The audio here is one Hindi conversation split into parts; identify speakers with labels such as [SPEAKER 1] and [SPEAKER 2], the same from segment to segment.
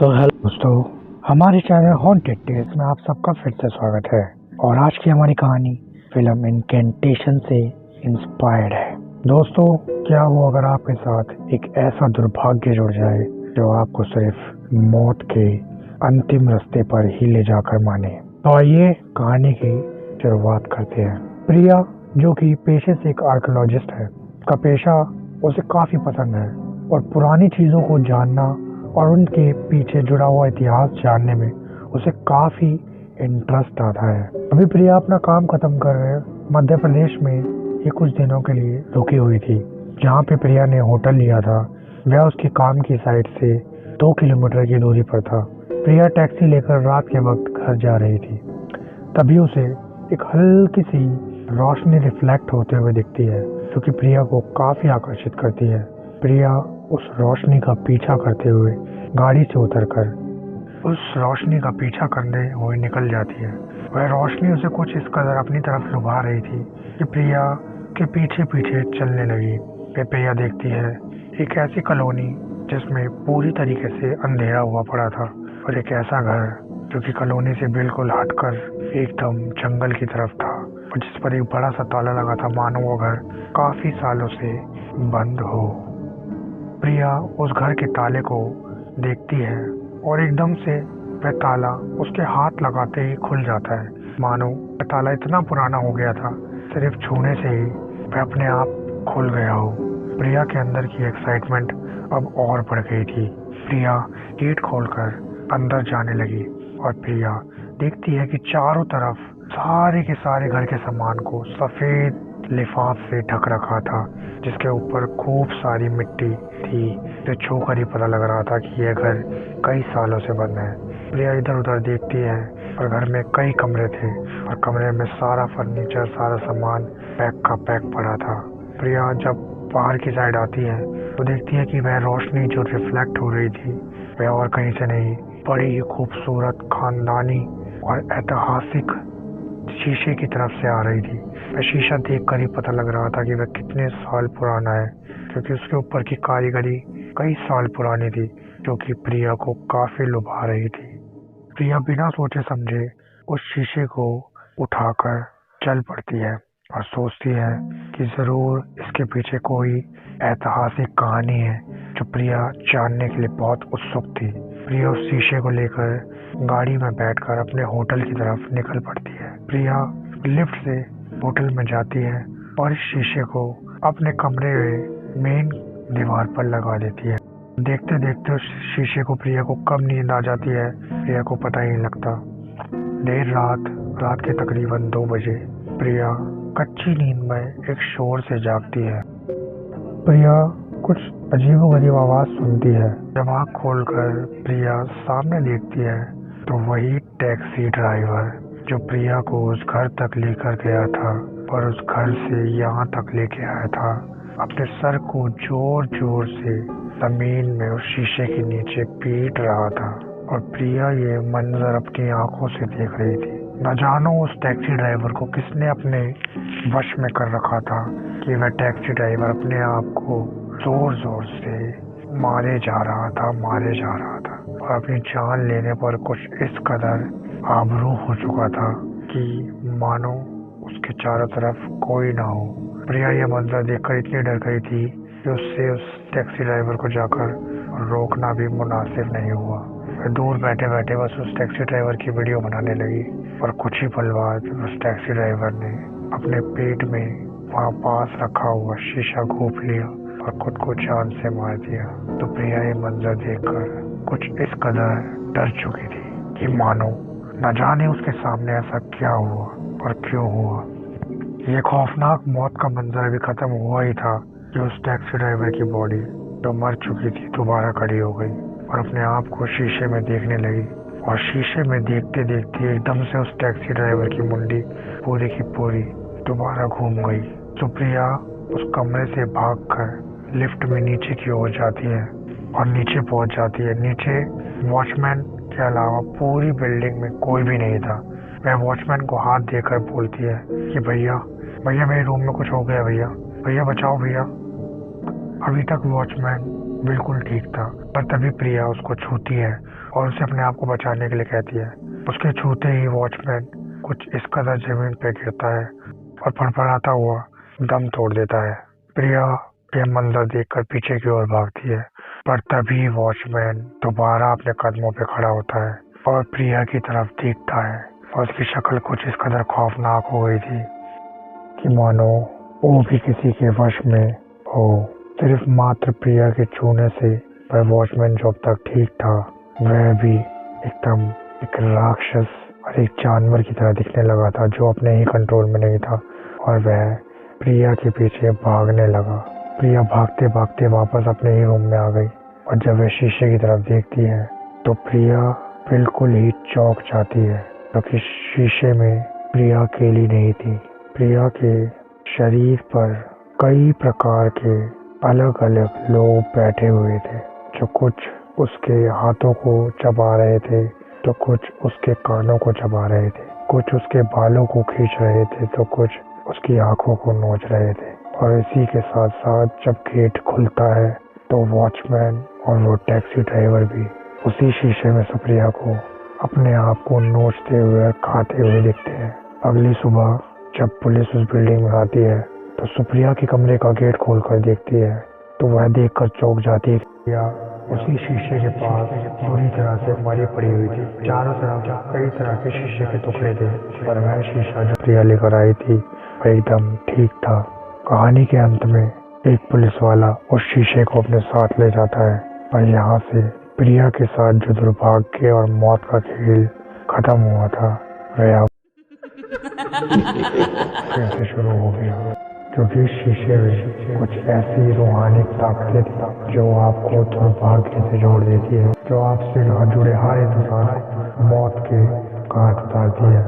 [SPEAKER 1] तो हेलो दोस्तों, हमारे चैनल हॉन्टेड टेल्स में आप सबका फिर से स्वागत है। और आज की हमारी कहानी फिल्म इनकेंटेशन से इंस्पायर्ड है। दोस्तों, क्या हो अगर आपके साथ एक ऐसा दुर्भाग्य जुड़ जाए जो आपको सिर्फ मौत के अंतिम रास्ते पर ही ले जाकर माने। तो आइए कहानी की शुरुआत करते हैं। प्रिया, जो कि पेशे से एक आर्कियोलॉजिस्ट है, का पेशा उसे काफी पसंद है और पुरानी चीजों को जानना और उनके पीछे जुड़ा हुआ इतिहास जानने में उसे काफी इंटरेस्ट आता है। अभी प्रिया अपना काम खत्म कर मध्य प्रदेश में ही कुछ दिनों के लिए रुकी हुई थी। जहाँ पे प्रिया ने होटल लिया था वह उसके काम की साइड से 2 किलोमीटर की दूरी पर था। प्रिया टैक्सी लेकर रात के वक्त घर जा रही थी। तभी उसे एक हल्की सी रोशनी रिफ्लेक्ट होते हुए दिखती है, जो कि प्रिया को काफी आकर्षित करती है। प्रिया उस रोशनी का पीछा करते हुए गाड़ी से उतरकर उस रोशनी का पीछा करते हुए निकल जाती है। वह रोशनी उसे कुछ इस कदर अपनी तरफ लुभा रही थी कि प्रिया के पीछे पीछे चलने लगी। फिर प्रिया देखती है एक ऐसी कॉलोनी जिसमें पूरी तरीके से अंधेरा हुआ पड़ा था, और एक ऐसा घर जो कि कॉलोनी से बिल्कुल हटकर एकदम जंगल की तरफ था, और जिस पर एक बड़ा सा ताला लगा था, मानो वो घर काफी सालों से बंद हो। प्रिया उस घर के ताले को देखती है और एकदम से वह ताला उसके हाथ लगाते ही खुल जाता है, मानो वह ताला इतना पुराना हो गया था, सिर्फ छूने से ही वह अपने आप खुल गया हो। प्रिया के अंदर की एक्साइटमेंट अब और बढ़ गई थी। प्रिया गेट खोलकर अंदर जाने लगी और प्रिया देखती है कि चारों तरफ सारे के सारे घर के सामान को सफेद लिफाफ से ढक रखा था, जिसके ऊपर खूब सारी मिट्टी थी। जो छूकर ही पता लग रहा था कि यह घर कई सालों से बंद है। प्रिया इधर उधर देखती है और घर में कई कमरे थे और कमरे में सारा फर्नीचर, सारा सामान पैक का पैक पड़ा था। प्रिया जब बाहर की साइड आती है तो देखती है कि वह रोशनी जो रिफ्लेक्ट हो रही थी वह और कहीं से नहीं, बड़ी ही खूबसूरत, खानदानी और ऐतिहासिक शीशे की तरफ से आ रही थी। वह शीशा देखकर ही पता लग रहा था कि वह कितने साल पुराना है, क्योंकि उसके ऊपर की कारीगरी कई साल पुरानी थी, जो कि प्रिया को काफी लुभा रही थी। प्रिया बिना सोचे समझे उस शीशे को उठाकर चल पड़ती है और सोचती है कि जरूर इसके पीछे कोई ऐतिहासिक कहानी है जो प्रिया जानने के लिए बहुत उत्सुक थी। प्रिया उस शीशे को लेकर गाड़ी में बैठकर अपने होटल की तरफ निकल पड़ती है। प्रिया लिफ्ट से होटल में जाती है और इस शीशे को अपने कमरे में मेन दीवार पर लगा देती है। देखते देखते उस शीशे को प्रिया को कब नींद आ जाती है प्रिया को पता ही नहीं लगता। देर रात के तकरीबन 2 बजे प्रिया कच्ची नींद में एक शोर से जागती है। प्रिया कुछ अजीबोगरीब आवाज सुनती है। जब आँख खोलकर प्रिया सामने देखती है तो वही टैक्सी ड्राइवर जो प्रिया को उस घर तक लेकर गया था और उस घर से यहाँ तक लेके आया था, अपने सर को जोर जोर से जमीन में उस शीशे के नीचे पीट रहा था। और प्रिया ये मंजर अपनी आंखों से देख रही थी। न जानो उस टैक्सी ड्राइवर को किसने अपने वश में कर रखा था कि वह टैक्सी ड्राइवर अपने आप को जोर जोर से मारे जा रहा था और अपनी जान लेने पर कुछ इस कदर आबरू हो चुका था कि मानो उसके चारों तरफ कोई ना हो। प्रिया यह मंजर देखकर इतनी डर गई थी कि उससे उस टैक्सी ड्राइवर को जाकर रोकना भी मुनासिब नहीं हुआ। वह दूर बैठे बैठे बस उस टैक्सी ड्राइवर की वीडियो बनाने लगी और कुछ ही पल बाद उस टैक्सी ड्राइवर ने अपने पेट में वहाँ पास रखा हुआ शीशा घोंप लिया और खुद को जान से मार दिया। तो प्रिया ये मंजर देखकर कुछ इस कदर डर चुकी थी कि मानो न जाने उसके सामने ऐसा क्या हुआ और क्यों हुआ। ये खौफनाक मौत का मंजर अभी खत्म हुआ ही था कि उस टैक्सी ड्राइवर की बॉडी जो मर चुकी थी दोबारा खड़ी हो गई और अपने आप को शीशे में देखने लगी। और शीशे में देखते देखते एकदम से उस टैक्सी ड्राइवर की मुंडी पूरी की पूरी दोबारा घूम गई। तो प्रिया उस कमरे से भागकर लिफ्ट में नीचे की ओर जाती है और नीचे पहुंच जाती है। नीचे वॉचमैन के अलावा पूरी बिल्डिंग में कोई भी नहीं था। वह वॉचमैन को हाथ देकर बोलती है कि भैया मेरे रूम में कुछ हो गया, भैया बचाओ भैया। अभी तक वॉचमैन बिल्कुल ठीक था, पर तभी प्रिया उसको छूती है और उसे अपने आप को बचाने के लिए कहती है। उसके छूते ही वॉचमैन कुछ इस कदर जमीन पे गिरता है और फड़फड़ाता हुआ दम तोड़ देता है। प्रिया यह मंजर देखकर पीछे की ओर भागती है, पर तभी वॉचमैन दोबारा अपने कदमों पे खड़ा होता है और प्रिया की तरफ देखता है और उसकी शक्ल कुछ इस कदर खौफनाक हो गई थी कि मानो वो भी किसी के वश में हो। सिर्फ मात्र प्रिया के छूने से वह वॉचमैन जो अब तक ठीक था, वह भी एकदम एक राक्षस और एक जानवर की तरह दिखने लगा था जो अपने ही कंट्रोल में नहीं था और वह प्रिया के पीछे भागने लगा। प्रिया भागते भागते वापस अपने ही रूम में आ गई और जब वह शीशे की तरफ देखती है तो प्रिया बिल्कुल ही चौंक जाती है, क्योंकि शीशे में प्रिया अकेली नहीं थी। प्रिया के शरीर पर कई प्रकार के अलग अलग लोग बैठे हुए थे, जो कुछ उसके हाथों को चबा रहे थे, तो कुछ उसके कानों को चबा रहे थे, कुछ उसके बालों को खींच रहे थे, तो कुछ उसकी आंखों को नोच रहे थे। और इसी के साथ साथ जब गेट खुलता है तो वॉचमैन और वो टैक्सी ड्राइवर भी उसी शीशे में सुप्रिया को अपने आप को नोचते हुए और खाते हुए दिखते हैं। अगली सुबह जब पुलिस उस बिल्डिंग में आती है तो सुप्रिया के कमरे का गेट खोलकर देखती है तो वह देखकर चौंक जाती है कि उसी शीशे के पास पूरी तरह से मरी पड़ी हुई थी। चारों तरफ कई तरह के शीशे के टुकड़े थे, पर वह शीशा जो प्रिया लेकर आई थी वह एकदम ठीक था। कहानी के अंत में एक पुलिस वाला उस शीशे को अपने साथ ले जाता है और यहाँ से प्रिया के साथ जो दुर्भाग्य और मौत का खेल खत्म हुआ था वह अब फिर से शुरू हो गया, क्योंकि इस शीशे में कुछ ऐसी रूहानी ताकतें थी जो आपको दुर्भाग्य से जोड़ देती है, जो आपसे जुड़े हर इंसान मौत के घाट उतारती है।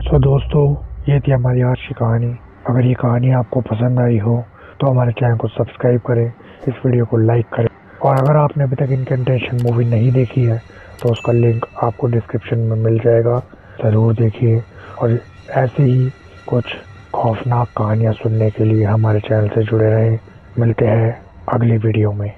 [SPEAKER 1] सो दोस्तों, ये थी हमारी आज की कहानी। अगर ये कहानी आपको पसंद आई हो तो हमारे चैनल को सब्सक्राइब करें, इस वीडियो को लाइक करें, और अगर आपने अभी तक इनकैंटेशन मूवी नहीं देखी है तो उसका लिंक आपको डिस्क्रिप्शन में मिल जाएगा, ज़रूर देखिए। और ऐसे ही कुछ खौफनाक कहानियाँ सुनने के लिए हमारे चैनल से जुड़े रहें। मिलते हैं अगली वीडियो में।